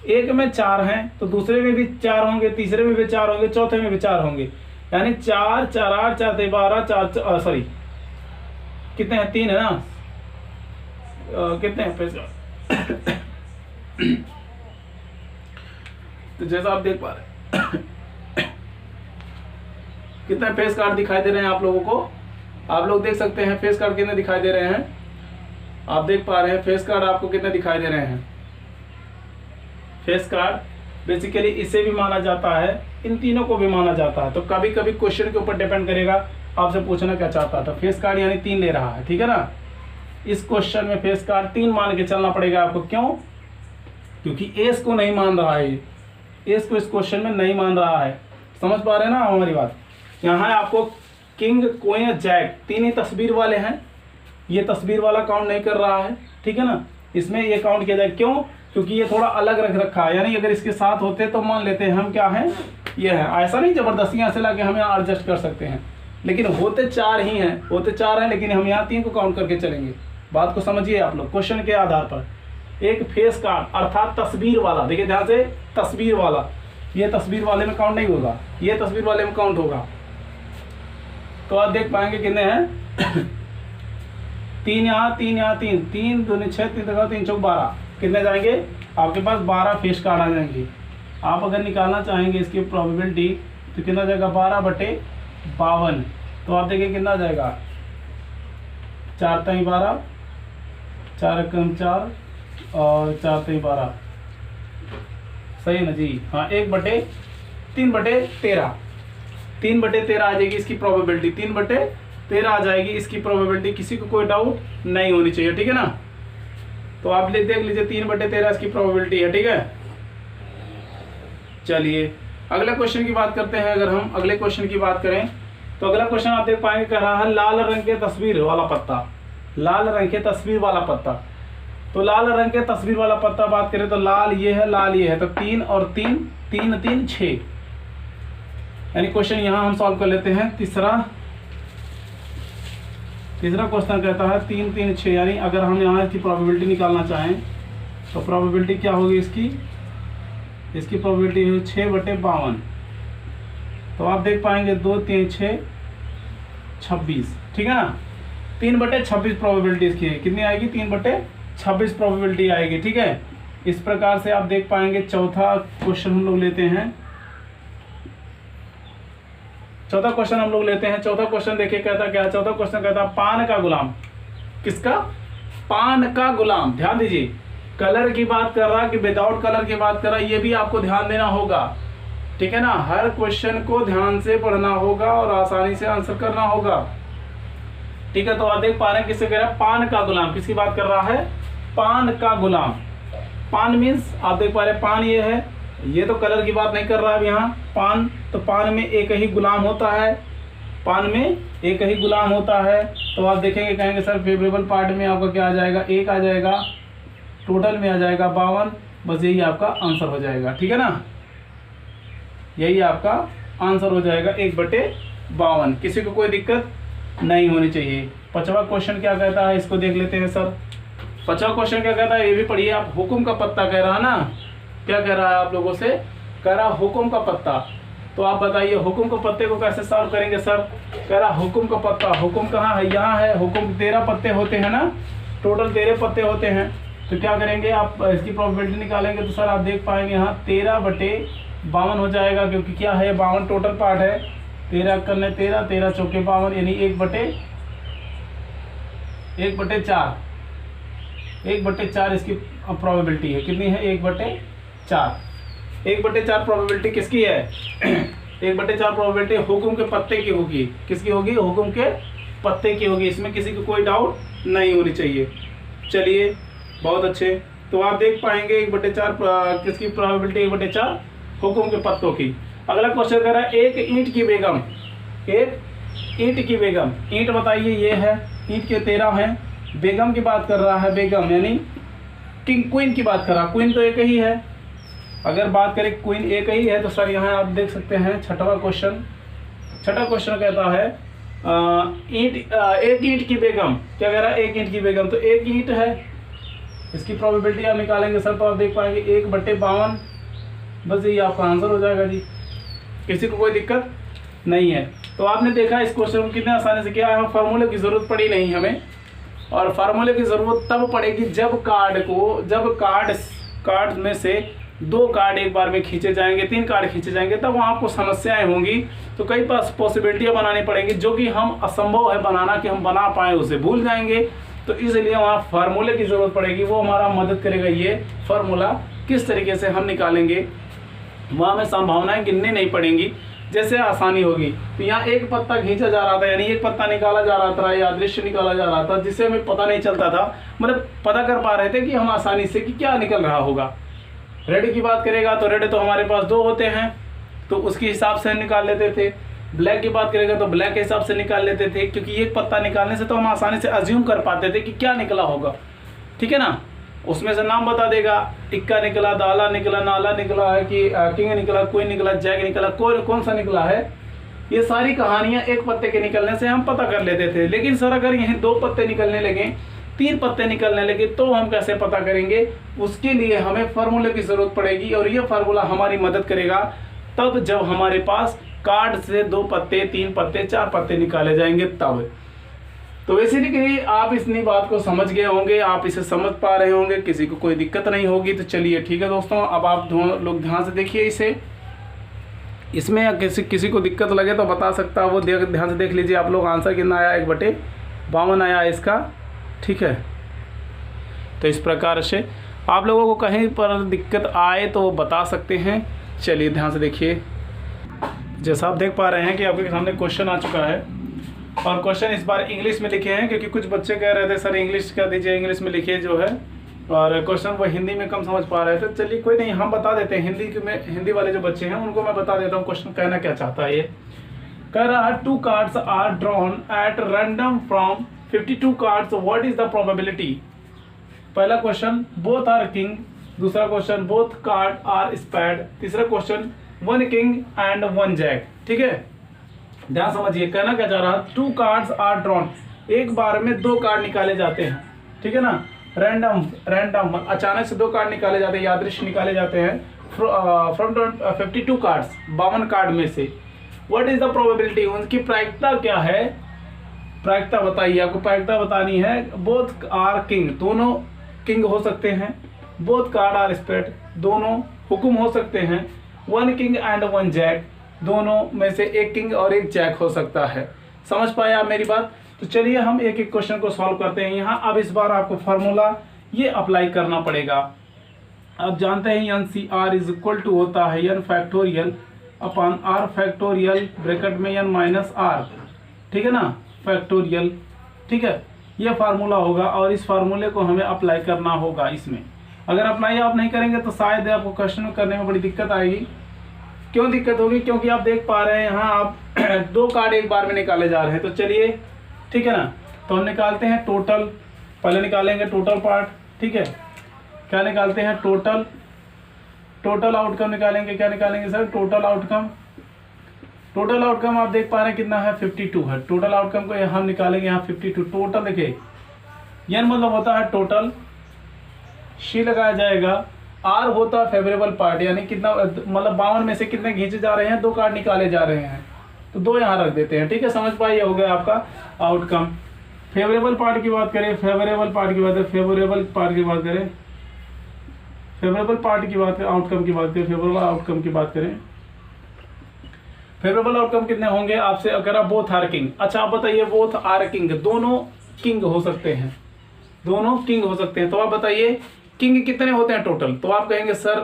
एक में 4 हैं तो दूसरे में भी 4 होंगे, तीसरे में भी 4 होंगे, चौथे में भी 4 होंगे, यानी 4 4 8 4 12 4 सॉरी कितने हैं? 3 है ना, कितने हैं फेस कार्ड? तो जैसा आप देख पा रहे हैं कितने फेस कार्ड दिखाई दे रहे हैं आप लोगों को, आप लोग देख सकते हैं फेस कार्ड कितने दिखाई दे रहे हैं। आप देख पा रहे हैं फेस कार्ड आपको कितने दिखाई दे रहे हैं। फेस कार्ड बेसिकली इसे भी माना जाता है, इन तीनों को भी माना जाता है। तो कभी कभी क्वेश्चन के ऊपर डिपेंड करेगा आपसे पूछना क्या चाहता था। फेस कार्ड यानी 3 ले रहा है, ठीक है ना। इस क्वेश्चन में फेस कार्ड 3 मान के चलना पड़ेगा आपको। क्यों? क्योंकि एस को नहीं मान रहा है, एस को इस क्वेश्चन में नहीं मान रहा है। समझ पा रहे हैं ना हमारी बात। यहाँ आपको किंग क्वीन जैक 3 ही तस्वीर वाले हैं, ये तस्वीर वाला काउंट नहीं कर रहा है, ठीक है ना। इसमें ये काउंट किया जाए। क्यों? क्योंकि ये थोड़ा अलग रख रखा है, यानी अगर इसके साथ होते तो मान लेते हैं हम क्या हैं, ये है। ऐसा नहीं जबरदस्ती यहाँ से लाके हम यहाँ एडजस्ट कर सकते हैं, लेकिन होते 4 ही हैं, होते 4 हैं, लेकिन हम यहाँ 3 को काउंट करके चलेंगे। बात को समझिए आप लोग क्वेश्चन के आधार पर। एक फेस कार्ड अर्थात तस्वीर वाला, देखिए ध्यान से, तस्वीर वाला, ये तस्वीर वाले में काउंट नहीं होगा, ये तस्वीर वाले में काउंट होगा। तो आप देख पाएंगे कितने हैं 3 यहाँ 3 यहाँ 3 3 2 6 3 3 4 12, कितने जाएंगे आपके पास? 12 फेस कार्ड आ जाएंगे। आप अगर निकालना चाहेंगे इसकी प्रोबेबिलिटी तो कितना जाएगा? 12/52। तो आप देखिए कितना जाएगा, 4 3 12, 4 कम 4, और 4 3 12, सही है ना जी। हाँ 1/3/13, 3/13 आ जाएगी इसकी प्रोबेबिलिटी, 3/13 आ जाएगी इसकी प्रोबेबिलिटी। किसी को कोई डाउट नहीं होनी चाहिए, ठीक है ना। तो आप देख लीजिए 3/13 इसकी प्रोबेबिलिटी है, ठीक है। चलिए अगले क्वेश्चन की बात करते हैं। अगर हम अगले क्वेश्चन की बात करें तो अगला क्वेश्चन आप देख पाएंगे, कह रहा है लाल रंग के तस्वीर वाला पत्ता, लाल रंग के तस्वीर वाला पत्ता। तो लाल रंग के तस्वीर वाला पत्ता बात करें तो लाल ये है, लाल ये है, तो 3 और 3, 3 3 6, यानी क्वेश्चन यहाँ हम सॉल्व कर लेते हैं। तीसरा क्वेश्चन कहता है 3 3 6, यानी अगर हम यहाँ इसकी प्रोबेबिलिटी निकालना चाहें तो प्रोबेबिलिटी क्या होगी इसकी प्रोबेबिलिटी है 6/52। तो आप देख पाएंगे 2 3 6 26, ठीक है ना। 3/26 प्रोबेबिलिटी इसकी है, कितनी आएगी? 3/26 प्रोबेबिलिटी आएगी, ठीक है। इस प्रकार से आप देख पाएंगे। चौथा क्वेश्चन हम लोग लेते हैं। चौथा क्वेश्चन देखिए कहता क्या। चौथा क्वेश्चन कहता पान का गुलाम, किसका? पान का गुलाम। ध्यान दीजिए, कलर की बात कर रहा कि विदाउट कलर की बात कर रहा, ये भी आपको ध्यान देना होगा, ठीक है ना। हर क्वेश्चन को ध्यान से पढ़ना होगा और आसानी से आंसर करना होगा, ठीक है। तो आप देख पा रहे हैं किससे कह रहा है? पान का गुलाम। किसकी बात कर रहा है? पान का गुलाम। पान मीन्स आप देख पा रहे हैं पान ये है, ये तो कलर की बात नहीं कर रहा है यहाँ। पान, तो पान में एक ही गुलाम होता है, पान में एक ही गुलाम होता है। तो आप देखेंगे, कहेंगे सर फेवरेबल पार्ट में आपका क्या आ जाएगा? 1 आ जाएगा, टोटल में आ जाएगा 52। बस यही आपका आंसर हो जाएगा, ठीक है ना। यही आपका आंसर हो जाएगा 1/52। किसी को कोई दिक्कत नहीं होनी चाहिए। 5वां क्वेश्चन क्या कहता है, इसको देख लेते हैं सर। 5वां क्वेश्चन क्या कहता है, ये भी पढ़िए आप। हुक्म का पत्ता कह रहा है ना, क्या कह रहा है आप लोगों से? कह रहा हुक्म का पत्ता। तो आप बताइए हुक्म के पत्ते को कैसे सॉल्व करेंगे सर? कह रहा हुक्म का पत्ता। हुक्म कहाँ है? यहाँ है। हुक्म 13 पत्ते होते हैं ना, टोटल 13 पत्ते होते हैं। तो क्या करेंगे आप? इसकी प्रोबेबिलिटी निकालेंगे तो सर आप देख पाएंगे यहाँ 13/52 हो जाएगा, क्योंकि क्या है 52 टोटल पार्ट है। 13 करने 13, 13 चौके 52, यानी 1/4 इसकी प्रोबेबिलिटी है। कितनी है? 1/4। 1/4 प्रोबेबिलिटी किसकी है? 1/4 प्रोबेबिलिटी हुक्म के पत्ते की होगी। किसकी होगी? हुक्म के पत्ते की होगी। इसमें किसी को कोई डाउट नहीं होनी चाहिए। चलिए बहुत अच्छे। तो आप देख पाएंगे 1/4 किसकी प्रोबेबिलिटी? 1/4 हुक्म के पत्तों की। अगला क्वेश्चन कर रहा है एक ईंट की बेगम। ईंट बताइए, ये है ईंट के 13 हैं। बेगम की बात कर रहा है, बेगम यानी क्वीन की बात कर रहा है। क्वीन तो एक ही है। अगर बात करें क्वीन एक ही है तो सर यहाँ आप देख सकते हैं 6वां क्वेश्चन कहता है एक ईंट की बेगम। क्या कह रहा है? एक ईंट की बेगम। तो एक ईंट है, इसकी प्रोबेबिलिटी आप निकालेंगे सर तो आप देख पाएंगे 1/52। बस यही आपका आंसर हो जाएगा जी। किसी को कोई दिक्कत नहीं है। तो आपने देखा इस क्वेश्चन को कितने आसानी से किया है। फार्मूले की ज़रूरत पड़ी नहीं हमें, और फार्मूले की ज़रूरत तब पड़ेगी जब कार्ड में से 2 कार्ड एक बार में खींचे जाएंगे, 3 कार्ड खींचे जाएंगे, तब वहाँ आपको समस्याएं होंगी। तो कई पॉसिबिलिटियाँ बनानी पड़ेंगी जो कि हम असंभव है बनाना कि हम बना पाएँ, उसे भूल जाएंगे। तो इसलिए वहाँ फार्मूले की ज़रूरत पड़ेगी, वो हमारा मदद करेगा। ये फार्मूला किस तरीके से हम निकालेंगे, वहाँ हमें संभावनाएं गिननी नहीं पड़ेंगी, जैसे आसानी होगी। तो यहाँ एक पत्ता खींचा जा रहा था, यानी एक पत्ता निकाला जा रहा था या दृश्य निकाला जा रहा था, जिससे हमें पता नहीं चलता था, मतलब पता कर पा रहे थे कि हम आसानी से कि क्या निकल रहा होगा। रेड की बात करेगा तो रेड तो हमारे पास 2 होते हैं, तो उसके हिसाब से निकाल लेते थे। ब्लैक की बात करेगा तो ब्लैक के हिसाब से निकाल लेते थे, क्योंकि एक पत्ता निकालने से तो हम आसानी से अज्यूम कर पाते थे कि क्या निकला होगा, ठीक है ना। उसमें से नाम बता देगा, इक्का निकला, दाला निकला, नाला निकला है कि किंग निकला, क्वीन निकला, जैक निकला, कौन सा निकला है। ये सारी कहानियाँ एक पत्ते के निकलने से हम पता कर लेते थे। लेकिन सर अगर यहीं 2 पत्ते निकलने लगे, 3 पत्ते निकलने लगे, तो हम कैसे पता करेंगे? उसके लिए हमें फार्मूले की ज़रूरत पड़ेगी, और ये फार्मूला हमारी मदद करेगा तब जब हमारे पास कार्ड से 2 पत्ते, 3 पत्ते, 4 पत्ते निकाले जाएंगे तब। तो इसीलिए आप इतनी बात को समझ गए होंगे, आप इसे समझ पा रहे होंगे, किसी को कोई दिक्कत नहीं होगी। तो चलिए ठीक है दोस्तों, अब आप लोग ध्यान से देखिए इसे। इसमें किसी को दिक्कत लगे तो बता सकता है, वो ध्यान से देख लीजिए आप लोग। आंसर कितना आया? 1/52 आया इसका, ठीक है। तो इस प्रकार से आप लोगों को कहीं पर दिक्कत आए तो बता सकते हैं। चलिए ध्यान से देखिए, जैसा आप देख पा रहे हैं कि आपके सामने क्वेश्चन आ चुका है और क्वेश्चन इस बार इंग्लिश में लिखे हैं, क्योंकि कुछ बच्चे कह रहे थे सर इंग्लिश कर दीजिए, इंग्लिश में लिखिए जो है, और क्वेश्चन वो हिंदी में कम समझ पा रहे थे। चलिए कोई नहीं, हम बता देते हैं हिंदी वाले जो बच्चे हैं उनको मैं बता देता हूँ क्वेश्चन कहना क्या चाहता है। ये कह रहा है 2 cards are drawn at random from 52 cards, what is the probability. पहला क्वेश्चन बोथ आर किंग, दूसरा question both card are spade, तीसरा क्वेश्चन 1 किंग एंड 1 जैक। ठीक है, ध्यान समझिए, कहना क्या चाह रहा है, 2 कार्ड्स आर ड्रॉन, एक बार में 2 कार्ड निकाले जाते हैं। ठीक है ना, रैंडम अचानक से 2 कार्ड निकाले जाते हैं, यादृच्छिक निकाले जाते हैं फ्रॉम 52 कार्ड्स, 52 कार्ड में से। व्हाट इज द प्रोबेबिलिटी, उनकी प्रायिकता क्या है, प्रायिकता बताइए, आपको प्रायिकता बतानी है। बोथ आर किंग, दोनों किंग हो सकते हैं। बोथ कार्ड आर स्पेड, दोनों हुक्म हो सकते हैं। 1 किंग एंड 1 जैक, दोनों में से एक किंग और एक जैक हो सकता है। समझ पाए आप मेरी बात। तो चलिए हम एक एक क्वेश्चन को सॉल्व करते हैं यहाँ। अब इस बार आपको फार्मूला ये अप्लाई करना पड़ेगा। आप जानते हैं N C R is equal to होता है N factorial upon R factorial, bracket में एन माइनस आर। ठीक है ना, फैक्टोरियल। ठीक है, ये फार्मूला होगा और इस फार्मूले को हमें अप्लाई करना होगा इसमें। अगर अप्लाई आप नहीं करेंगे तो शायद आपको क्वेश्चन करने में बड़ी दिक्कत आएगी। क्यों दिक्कत होगी, क्योंकि आप देख पा रहे हैं यहाँ आप 2 कार्ड एक बार में निकाले जा रहे हैं। तो चलिए, ठीक है ना, तो हम निकालते हैं टोटल, पहले निकालेंगे टोटल पार्ट। ठीक है, क्या निकालते हैं, टोटल आउटकम निकालेंगे। क्या निकालेंगे sir, total outcome. Total outcome आप देख पा रहे हैं कितना है, 52 है। टोटल आउटकम को हम निकालेंगे यहाँ 52। टोटल देखिए, यन मतलब होता है टोटल, शी लगाया जाएगा, आर होता है फेवरेबल पार्ट, यानी कितना, मतलब 52 में से कितने खींचे जा रहे हैं, 2 कार्ड निकाले जा रहे हैं, तो 2 यहाँ रख देते हैं। ठीक है, समझ पाइए, हो गया आपका आउटकम। फेवरेबल पार्ट की बात करें, फेवरेबल पार्ट की बात करें, फेवरेबल पार्ट की बात करें, फेवरेबल पार्ट की बात करें, आउटकम की बात करें, फेवरेबल आउटकम की बात करें। फेवरेबल आउटकम कितने होंगे आपसे, अगर आप बोथ आर किंग। अच्छा आप बताइए, बोथ आर किंग, दोनों किंग हो सकते हैं, दोनों किंग हो सकते हैं। तो आप बताइए किंग कितने होते हैं टोटल। तो आप कहेंगे सर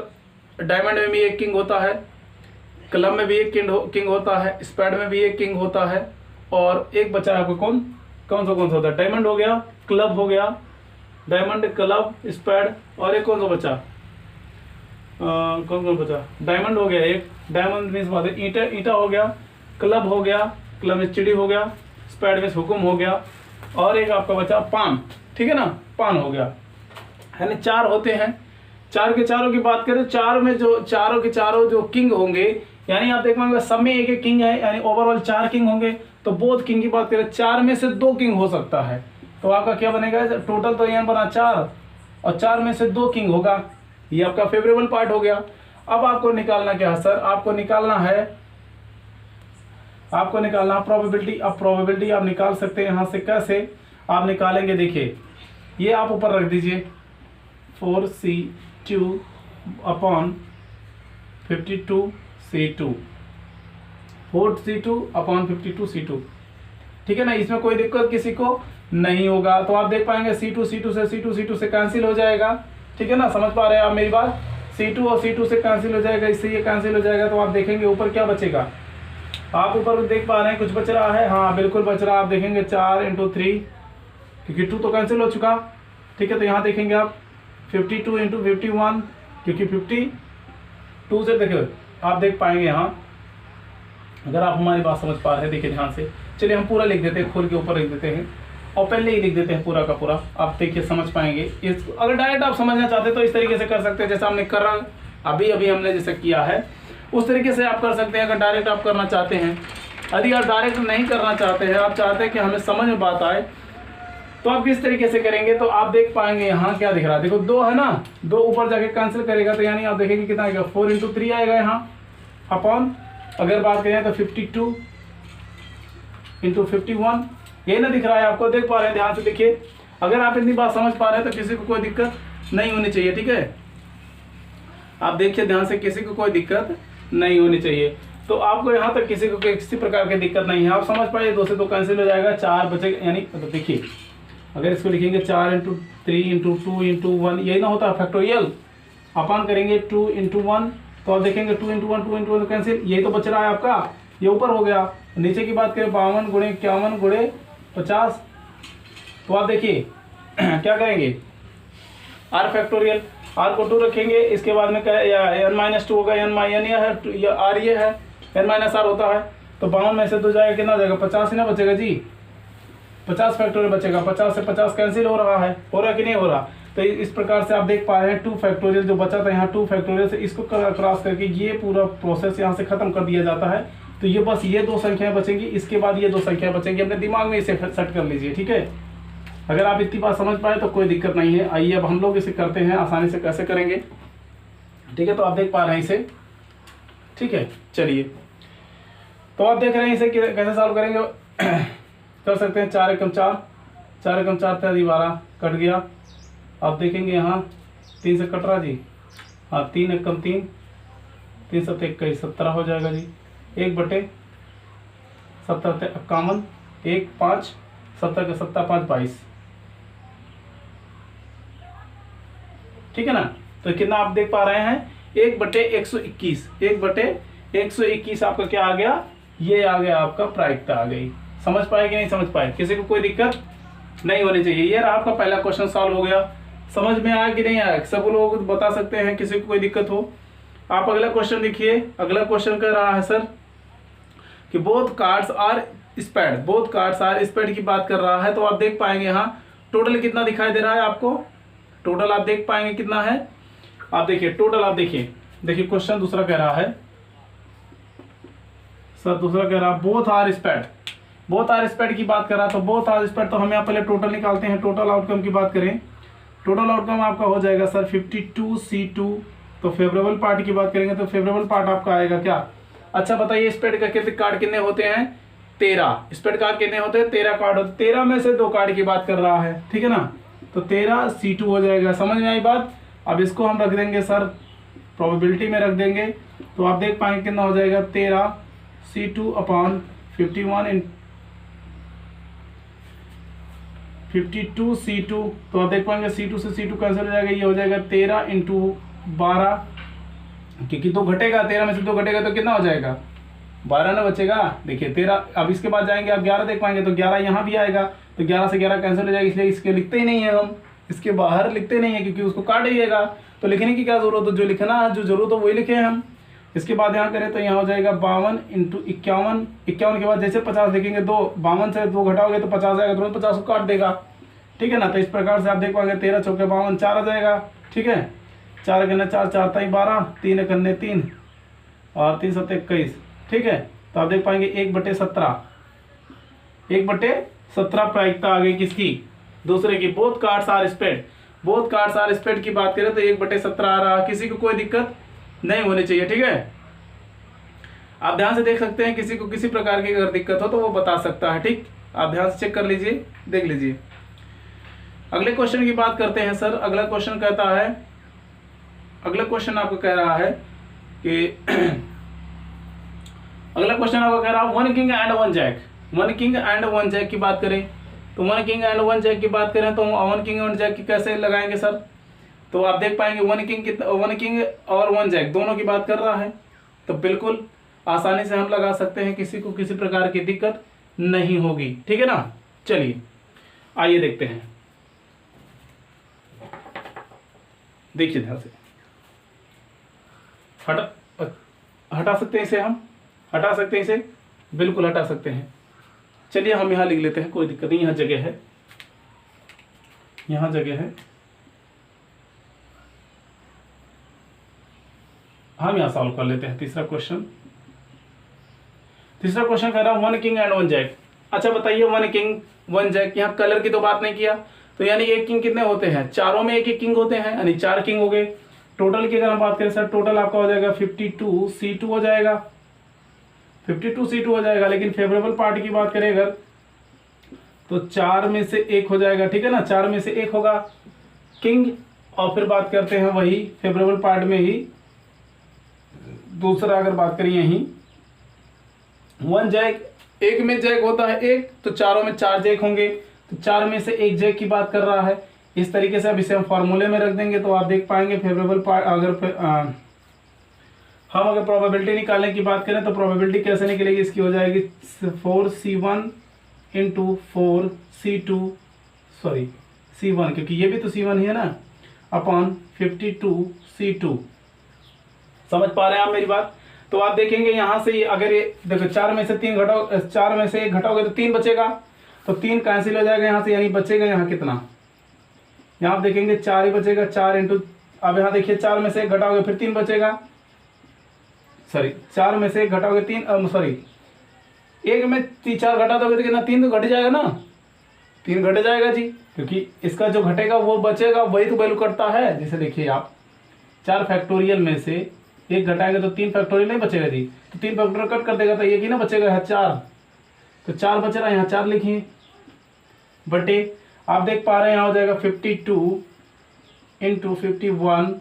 डायमंड में भी एक किंग होता है, क्लब में भी एक किंग होता है, स्पैड में भी एक किंग होता है, और एक बचा है आपको कौन सा होता है, डायमंड हो गया, क्लब हो गया, डायमंड, क्लब, स्पैड, और एक कौन सा बचा, कौन बचा, डायमंड हो गया एक, डायमंड मीन्स बात है, ईंटा हो गया, क्लब हो गया, क्लब में चिड़ी हो गया, स्पैड में हुक्म हो गया, और एक आपका बचा पान। ठीक है ना, पान हो गया, यानी 4 होते हैं। 4 के चारों की बात करें, 4 में जो चारों के चारों जो किंग होंगे, यानी आप देख पाएंगे सब में एक एक किंग है, यानी ओवरऑल 4 किंग होंगे। तो बोथ किंग की बात करें, 4 में से 2 किंग हो सकता है। तो आपका क्या बनेगा, टोटल तो यहाँ बना 4 और 4 में से 2 किंग होगा, ये आपका फेवरेबल पार्ट हो गया। अब आपको निकालना क्या है सर, आपको निकालना प्रोबेबिलिटी। अब प्रोबेबिलिटी आप निकाल सकते हैं यहाँ से, कैसे आप निकालेंगे, देखिए ये आप ऊपर रख दीजिए 4C2 upon 52C2, 4C2 upon 52C2। ठीक है ना, इसमें कोई दिक्कत किसी को नहीं होगा। तो आप देख पाएंगे C2 से कैंसिल हो जाएगा। ठीक है ना, समझ पा रहे हैं आप मेरी बात, C2 और C2 से कैंसिल हो जाएगा, इससे ये कैंसिल हो जाएगा। तो आप देखेंगे ऊपर क्या बचेगा, आप ऊपर देख पा रहे हैं कुछ बच रहा है, हाँ बिल्कुल बच रहा है। आप देखेंगे 4 × 3, क्योंकि 2 तो कैंसिल हो चुका। ठीक है, तो यहाँ देखेंगे आप 52 × 51, क्योंकि 52 से देखिए आप देख पाएंगे यहाँ, अगर आप हमारी बात समझ पा रहे हैं, देखिए ध्यान से। चलिए हम पूरा लिख देते हैं, खोल के ऊपर लिख देते हैं और पहले ही लिख देते हैं पूरा का पूरा, आप देखिए समझ पाएंगे। इस अगर डायरेक्ट आप समझना चाहते हैं तो इस तरीके से कर सकते हैं, जैसा हमने कर अभी हमने जैसे किया है उस तरीके से आप कर सकते हैं। अगर डायरेक्ट आप करना चाहते हैं, यदि आप डायरेक्ट नहीं करना चाहते हैं, आप चाहते हैं कि हमें समझ में बात आए, तो आप किस तरीके से करेंगे। तो आप देख पाएंगे यहाँ क्या दिख रहा है, देखो 2 है ना, 2 ऊपर जाके कैंसिल करेगा, तो यानी आप देखेंगे कितना आएगा, 4 × 3 आएगा यहाँ अपॉन, अगर बात करें तो 52 × 51, यही ना दिख रहा है आपको, देख पा रहे हैं, ध्यान से देखिए। अगर आप इतनी बात समझ पा रहे हैं तो किसी को कोई दिक्कत नहीं होनी चाहिए। ठीक है, आप देखिए ध्यान से, किसी को कोई दिक्कत नहीं होनी चाहिए। तो आपको यहाँ तक किसी को किसी प्रकार की दिक्कत नहीं है, आप समझ पाइए। 2 से 2 कैंसिल हो जाएगा, 4 बचेगा, यानी तो देखिए अगर इसको लिखेंगे 4 × 3 इंटू 2 इंटू 1, यही ना होता है फैक्टोरियल। अपन करेंगे 2 इंटू 1, तो आप देखेंगे 2 इंटू 1 2 इंटू 1 कैंसिल, यही तो बच रहा है आपका, ये ऊपर हो गया। नीचे की बात करें 52 गुणे 51 गुणे 50, तो आप देखिए क्या करेंगे आर फैक्टोरियल, आर को 2 रखेंगे, इसके बाद में क्या या n-2 होगा, या आर ये है, n-r होता है, तो 52 में से 2 जाएगा, कितना हो जाएगा 50 ही ना बचेगा जी, 50 फैक्टोरियल बचेगा, 50 से 50 कैंसिल हो रहा कि नहीं हो रहा। तो इस प्रकार से आप देख पा रहे हैं 2 फैक्टोरियल जो बचा था यहाँ 2 फैक्टोरियल से इसको क्रॉस करके ये पूरा प्रोसेस यहाँ से खत्म कर दिया जाता है। तो ये बस ये 2 संख्याएं बचेंगी, इसके बाद ये 2 संख्याएं बचेंगी, अपने दिमाग में इसे सेट कर लीजिए, ठीक है। अगर आप इतनी बात समझ पाए तो कोई दिक्कत नहीं है। आइए अब हम लोग इसे करते हैं, आसानी से कैसे करेंगे, ठीक है। तो आप देख पा रहे हैं इसे, ठीक है। चलिए तो आप देख रहे हैं इसे कैसे सॉल्व करेंगे कर सकते हैं। 4 एकम 4, 4 एकम 4 12 कट गया। आप देखेंगे यहाँ 3 से कट रहा जी, हाँ 3 एकम 3, 3 7 21 17 हो जाएगा जी। 1/17 51, 1 5 70 के 7 5 22, ठीक है ना। तो कितना आप देख पा रहे हैं 1/121, 1/121 आपका क्या आ गया, ये आ गया आपका प्रायिकता आ गई। समझ पाए कि नहीं समझ पाए, किसी को कोई दिक्कत नहीं होनी चाहिए। ये रहा आपका पहला क्वेश्चन सॉल्व हो गया। समझ में आया कि नहीं आया, सब लोग बता सकते हैं, किसी को कोई दिक्कत हो। आप अगला क्वेश्चन देखिए। अगला क्वेश्चन कह रहा है सर कि both cards are spade, both cards are spade की बात कर रहा है। तो आप देख पाएंगे यहाँ टोटल कितना दिखाई दे रहा है आपको, टोटल आप देख पाएंगे कितना है। आप देखिए टोटल, आप देखिए क्वेश्चन दूसरा कह रहा है सर, दूसरा कह रहा है both are spade, both are spade की बात कर रहा है। तो बोथ आर स्पेड, तो हम यहाँ पहले टोटल निकालते हैं। टोटल आउटकम की बात करें, टोटल आउटकम आपका हो जाएगा सर 52C2। तो फेवरेबल पार्ट की बात करेंगे तो फेवरेबल पार्ट आपका आएगा क्या, अच्छा बताइए स्पेड का कितने कार्ड कितने होते हैं, 13 स्पेड कार्ड कितने होते हैं, 13 कार्ड होते हैं। 13 में से 2 कार्ड की बात कर रहा है, ठीक है ना। तो 13C2 हो जाएगा। समझ में आई बात। अब इसको हम रख देंगे सर प्रोबेबिलिटी में रख देंगे, तो आप देख पाएंगे कितना हो जाएगा 13C2 अपॉन 52C2। तो आप देख पाएंगे C2 से C2 कैंसिल हो जाएगा, ये हो जाएगा 13 इंटू 12, क्योंकि 2 घटेगा, 13 में से 2 घटेगा तो कितना हो जाएगा 12 ना बचेगा। देखिए 13, अब इसके बाद जाएंगे आप 11 देख पाएंगे, तो 11 यहाँ भी आएगा, तो 11 से 11 कैंसिल हो जाएगा, इसलिए इसके लिखते ही नहीं है हम, इसके बाहर लिखते नहीं है क्योंकि उसको काट दिएगा। तो लिखने की क्या जरूरत है, जो लिखना है जो जरूरत है वही लिखे हम। इसके बाद यहाँ करें तो यहाँ हो जाएगा 52 इंटू 51, 51 के बाद जैसे 50 देखेंगे, 52 से 2 घटाओगे तो 50 आएगा, तुरंत 50 को काट देगा, ठीक है ना। तो इस प्रकार से आप देख पाएंगे 13 चौके 52, 4 आ जाएगा, ठीक है। 4 करने 4, 4 ताई 12, 3 करने 3 और 3 7 21, ठीक है। तो आप देख पाएंगे 1/17, 1/17 प्रायिकता आ गई किसकी, दूसरे की। Both cards are spade, both cards are spade की बात करें तो 1/17 आ रहा। किसी को कोई दिक्कत नहीं होनी चाहिए, ठीक है। आप ध्यान से देख सकते हैं, किसी को किसी प्रकार की अगर दिक्कत हो तो वो बता सकता है, ठीक। आप ध्यान से चेक कर लीजिए, देख लीजिए। अगले क्वेश्चन की बात करते हैं सर। अगला क्वेश्चन कहता है, अगला क्वेश्चन आपको कह रहा है कि अगला क्वेश्चन आपको कह रहा है 1 king and 1 jack, 1 king and 1 jack की बात करें तो 1 किंग एंड 1 जैक की बात करें तो 1 किंग और जैक की कैसे लगाएंगे सर। तो आप देख पाएंगे 1 किंग और 1 जैक दोनों की बात कर रहा है, तो बिल्कुल आसानी से हम लगा सकते हैं, किसी को किसी प्रकार की दिक्कत नहीं होगी, ठीक है ना। चलिए आइए देखते हैं, देखिए ध्यान से। हटा सकते हैं इसे, हम हटा सकते हैं इसे, बिल्कुल हटा सकते हैं। चलिए हम यहाँ लिख लेते हैं, कोई दिक्कत नहीं, यहाँ जगह है, यहाँ जगह है, हम यहाँ सॉल्व कर लेते हैं। तीसरा क्वेश्चन कह रहा है 1 किंग एंड 1 जैक। अच्छा बताइए 1 किंग 1 जैक, यहाँ कलर की तो बात नहीं किया, तो यानी 1 किंग कितने होते हैं, चारों में 1 किंग होते हैं, यानी 4 किंग हो गए। टोटल की अगर हम बात करें सर, टोटल आपका हो जाएगा 52C2 हो जाएगा, 52C2 हो जाएगा। लेकिन फेवरेबल पार्ट की बात करें अगर तो 4 में से 1 हो जाएगा, ठीक है ना, 4 में से 1 होगा किंग। और फिर बात करते हैं वही फेवरेबल पार्ट में ही दूसरा, अगर बात करें यहीं 1 जैक, 1 में जैक होता है 1, तो चारों में 4 जैक होंगे, तो 4 में से 1 जैक की बात कर रहा है। इस तरीके से अब इसे हम फार्मूले में रख देंगे तो आप देख पाएंगे फेवरेबल पार्ट। हम अगर प्रोबेबिलिटी निकालने की बात करें तो प्रोबेबिलिटी कैसे निकलेगी, इसकी हो जाएगी 4C1 into 4C2 sorry C1, क्योंकि ये भी तो C1 ही है ना, अपॉन 52C2। समझ पा रहे हैं आप मेरी बात। तो आप देखेंगे यहाँ से अगर ये देखो 4 में से 1 घटाओगे तो 3 बचेगा, तो 3 कैंसिल हो जाएगा यहाँ से, यानी बचेगा यहाँ कितना, यहाँ आप देखेंगे 4 ही बचेगा। 4 इंटू, अब यहाँ देखिए 4 में से 1 घटाओगे फिर 3 बचेगा, सॉरी 4 में से 1 घटाओगे 3 सॉरी 1 में 4 घटा दोगे तो कितना, 3 तो घट जाएगा ना, 3 घट जाएगा जी, क्योंकि इसका जो घटेगा वो बचेगा, वही तो वैल्यू करता है। जैसे देखिए आप 4 फैक्टोरियल में से 1 घटाएंगे तो 3 फैक्टोरियल नहीं बचेगा जी, तो 3 फैक्टोरियल कट कर देगा तो एक ही ना बचेगा है 4, तो 4 बच रहा है, यहाँ 4 लिखिए बटे, आप देख पा रहे हैं यहाँ हो जाएगा 52 इंटू 51,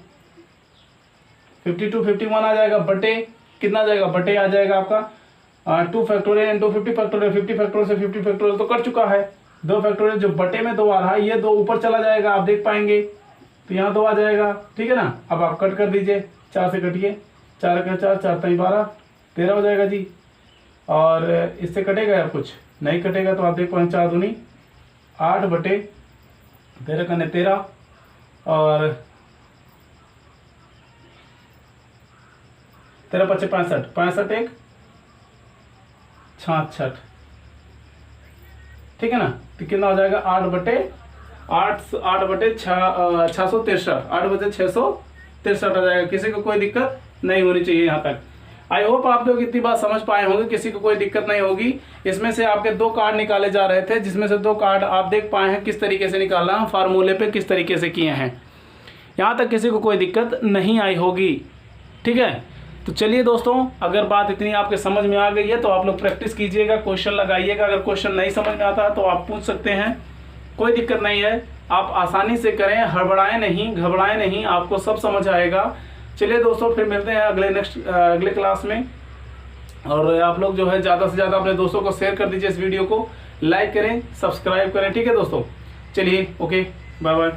51 आ जाएगा बटे कितना आ जाएगा, बटे आ जाएगा आपका 2 फैक्टोरियल इंटू 50 फैक्टोरियल, 50 फैक्टोरियल से 50 फैक्टोरियल तो कट चुका है, 2 फैक्टोरियल जो बटे में 2 आ रहा है, ये 2 ऊपर चला जाएगा, आप देख पाएंगे, तो यहाँ 2 आ जाएगा, ठीक है ना। अब आप कट कर दीजिए, 4 से कटिए, 4 का 4, 4 3 12, 13 हो जाएगा जी। और इससे कटेगा या कुछ नहीं कटेगा, तो आप देख पाएंगे 4 दूनी 8 बटे 13 करने 13 और 13 पच्चे 65, 65 एक 66, ठीक है ना। तो कितना हो जाएगा 8 बटे 663, 8 बटे 663 आ जाएगा। किसी को कोई दिक्कत नहीं होनी चाहिए यहाँ तक। आई होप आप लोग इतनी बात समझ पाए होंगे, किसी को कोई दिक्कत नहीं होगी। इसमें से आपके 2 कार्ड निकाले जा रहे थे, जिसमें से 2 कार्ड आप देख पाए हैं किस तरीके से निकालना, हम फार्मूले पे किस तरीके से किए हैं। यहाँ तक किसी को कोई दिक्कत नहीं आई होगी, ठीक है। तो चलिए दोस्तों, अगर बात इतनी आपके समझ में आ गई है तो आप लोग प्रैक्टिस कीजिएगा, क्वेश्चन लगाइएगा। अगर क्वेश्चन नहीं समझ में आता तो आप पूछ सकते हैं, कोई दिक्कत नहीं है। आप आसानी से करें, हड़बड़ाएं नहीं, घबराएं नहीं, आपको सब समझ आएगा। चलिए दोस्तों, फिर मिलते हैं अगले क्लास में। और आप लोग जो है ज़्यादा से ज़्यादा अपने दोस्तों को शेयर कर दीजिए, इस वीडियो को लाइक करें, सब्सक्राइब करें, ठीक है दोस्तों। चलिए ओके, बाय बाय।